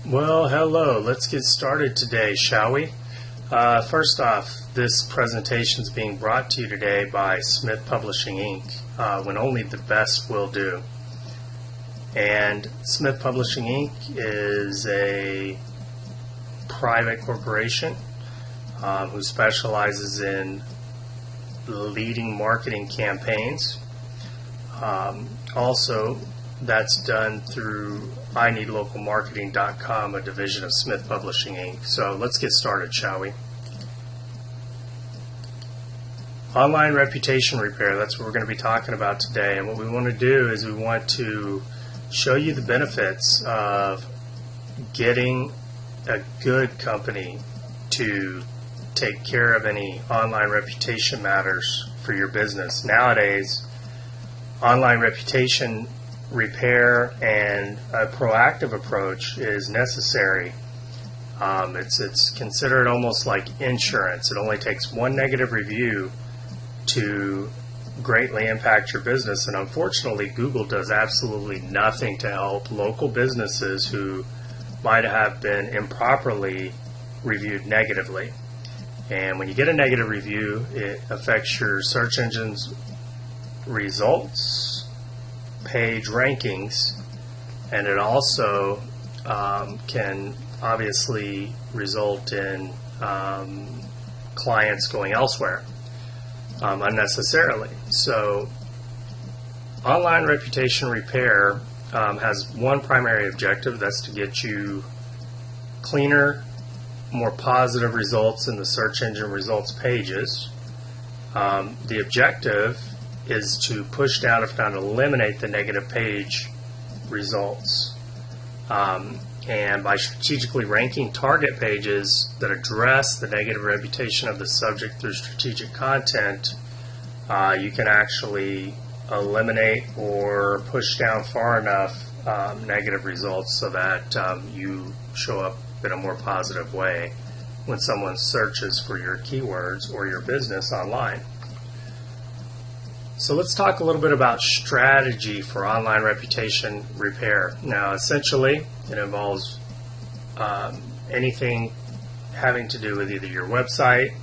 Well, hello. Let's get started today, shall we? First off, this presentation is being brought to you today by Smith Publishing Inc., when only the best will do. And Smith Publishing Inc. is a private corporation who specializes in leading marketing campaigns. Also, that's done through ineedlocalmarketing.com, a division of Smith Publishing Inc. So let's get started, shall we? Online reputation repair, that's what we're going to be talking about today. And what we want to do is we want to show you the benefits of getting a good company to take care of any online reputation matters for your business. Nowadays, online reputation repair and a proactive approach is necessary. It's considered almost like insurance. It only takes one negative review to greatly impact your business, and unfortunately Google does absolutely nothing to help local businesses who might have been improperly reviewed negatively. And when you get a negative review, it affects your search engine's results, page rankings, and it also can obviously result in clients going elsewhere unnecessarily. So online reputation repair has one primary objective. That's to get you cleaner, more positive results in the search engine results pages. The objective is to push down, if not eliminate, the negative page results. And by strategically ranking target pages that address the negative reputation of the subject through strategic content, you can actually eliminate or push down far enough negative results so that you show up in a more positive way when someone searches for your keywords or your business online. So let's talk a little bit about strategy for online reputation repair. Now, essentially, it involves anything having to do with either your website,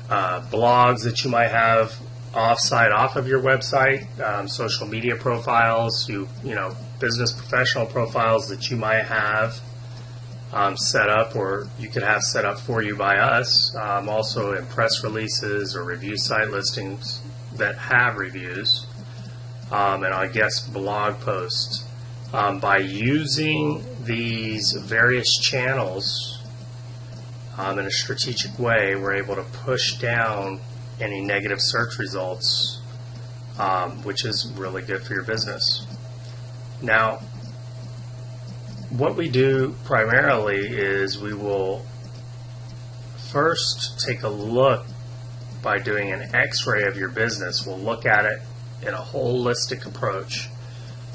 blogs that you might have off-site, off of your website, social media profiles, business professional profiles that you might have set up, or you could have set up for you by us. Also in press releases or review site listings that have reviews, and I guess blog posts. By using these various channels in a strategic way, we're able to push down any negative search results, which is really good for your business. Now, what we do primarily is we will first take a look by doing an x-ray of your business. We'll look at it in a holistic approach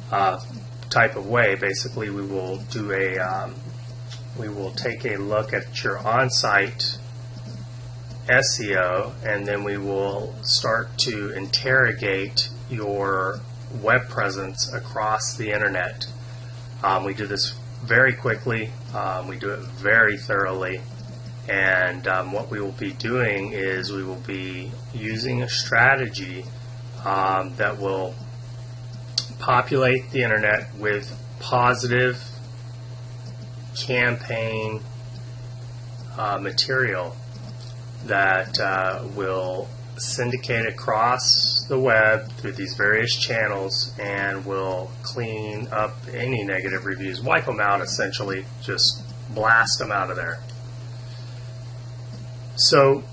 type of way. Basically, we will do we will take a look at your on-site SEO, and then we will start to interrogate your web presence across the internet. We do this very quickly. We do it very thoroughly. And what we will be doing is we will be using a strategy that will populate the internet with positive campaign material that will syndicate across the web through these various channels and will clean up any negative reviews, wipe them out essentially, just blast them out of there. So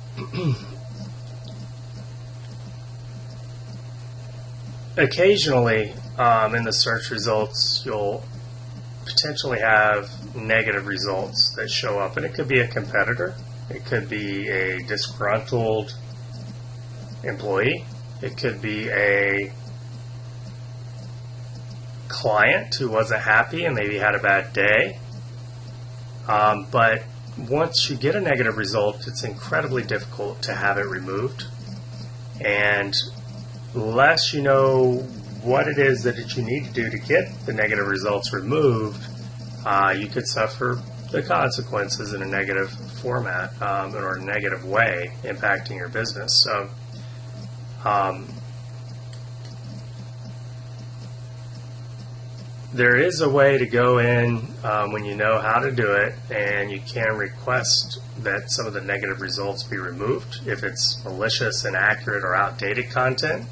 occasionally in the search results you'll potentially have negative results that show up, and it could be a competitor, it could be a disgruntled employee, it could be a client who wasn't happy and maybe had a bad day. But once you get a negative result, it's incredibly difficult to have it removed. And unless you know what it is that you need to do to get the negative results removed, you could suffer the consequences in a negative format or a negative way impacting your business. So there is a way to go in when you know how to do it, and you can request that some of the negative results be removed if it's malicious, inaccurate, or outdated content.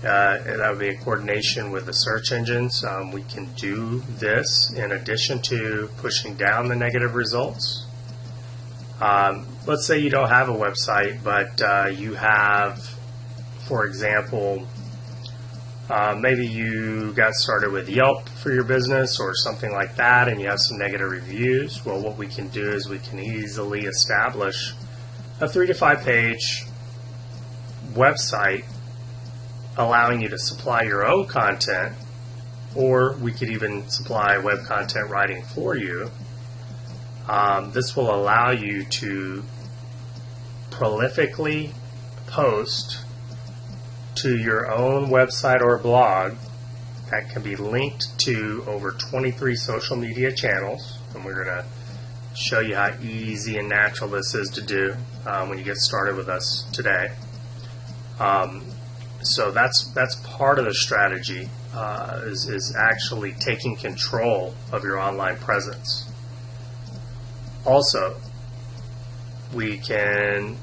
And that would be in coordination with the search engines. We can do this in addition to pushing down the negative results. Let's say you don't have a website, but you have, for example, maybe you got started with Yelp for your business or something like that, and you have some negative reviews. Well, what we can do is we can easily establish a 3 to 5 page website allowing you to supply your own content, or we could even supply web content writing for you. This will allow you to prolifically post to your own website or blog that can be linked to over 23 social media channels, and we're going to show you how easy and natural this is to do when you get started with us today. So that's part of the strategy, is actually taking control of your online presence. Also, we can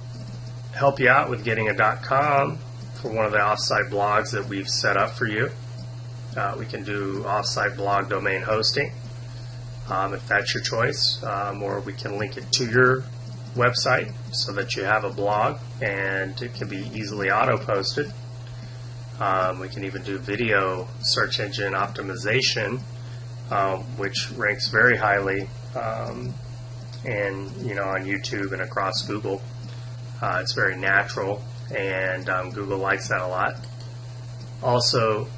help you out with getting a .com for one of the offsite blogs that we've set up for you. We can do offsite blog domain hosting, if that's your choice, or we can link it to your website so that you have a blog and it can be easily auto-posted. We can even do video search engine optimization, which ranks very highly, and on YouTube and across Google. It's very natural, and Google likes that a lot. Also,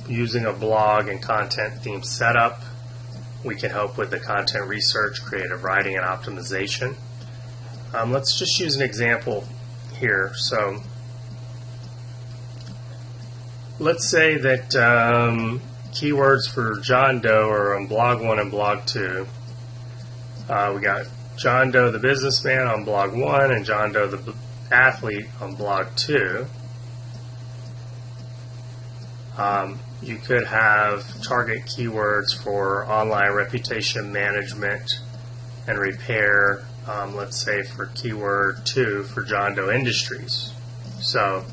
using a blog and content theme setup, we can help with the content research, creative writing, and optimization. Let's just use an example here. So let's say that keywords for John Doe are on blog 1 and blog 2. We got John Doe the businessman on blog 1 and John Doe the athlete on blog 2. You could have target keywords for online reputation management and repair, let's say for keyword 2 for John Doe Industries. So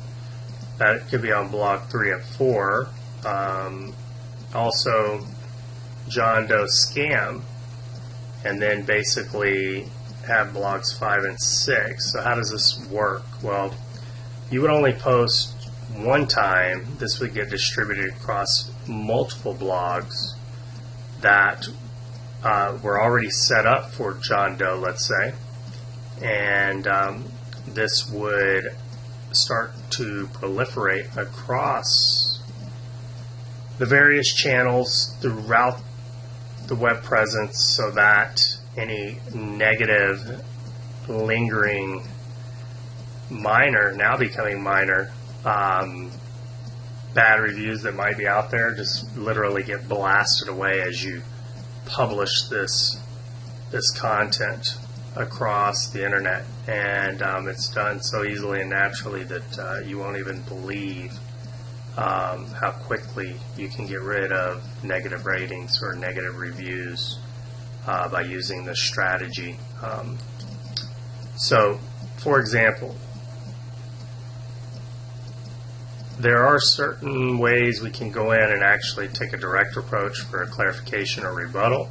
that could be on blog 3 and 4. Also, John Doe scam, and then basically have blogs 5 and 6. So how does this work? Well, you would only post one time. This would get distributed across multiple blogs that were already set up for John Doe, let's say, and this would start to proliferate across the various channels throughout the web presence, so that any negative, lingering, minor, now becoming minor, bad reviews that might be out there just literally get blasted away as you publish this content across the internet. And it's done so easily and naturally that you won't even believe how quickly you can get rid of negative ratings or negative reviews by using this strategy. So, for example, there are certain ways we can go in and actually take a direct approach for a clarification or rebuttal,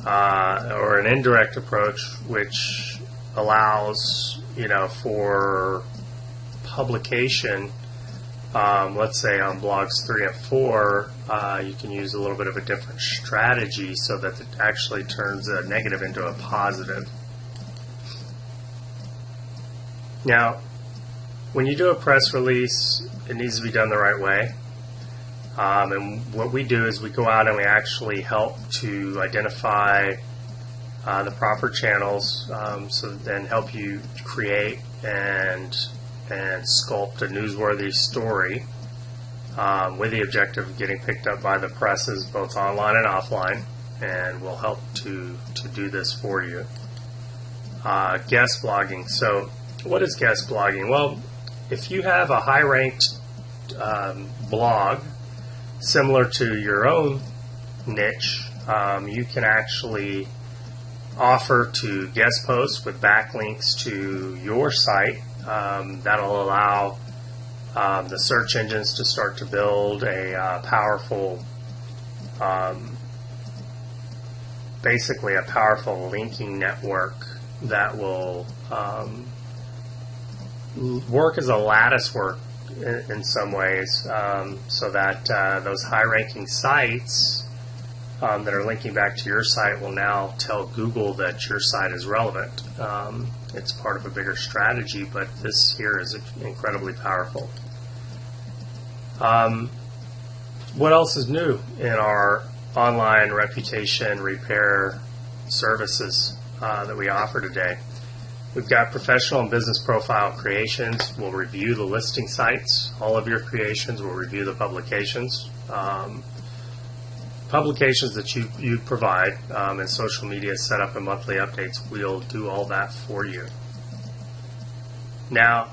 or an indirect approach which allows, for publication. Let's say on blogs 3 and 4, you can use a little bit of a different strategy so that it actually turns a negative into a positive. Now, when you do a press release, it needs to be done the right way. And what we do is we go out and we actually help to identify the proper channels, so then help you create and sculpt a newsworthy story with the objective of getting picked up by the presses both online and offline, and we'll help to do this for you. Guest blogging. So what is guest blogging? Well, if you have a high-ranked blog similar to your own niche, you can actually offer to guest post with backlinks to your site. That'll allow the search engines to start to build a powerful, basically a powerful linking network that will work as a lattice work in some ways, so that those high-ranking sites that are linking back to your site will now tell Google that your site is relevant. It's part of a bigger strategy, but this here is incredibly powerful. What else is new in our online reputation repair services that we offer today? We've got professional and business profile creations. We'll review the listing sites, all of your creations. We'll review the publications. Publications that you provide, and social media setup and monthly updates. We'll do all that for you. Now,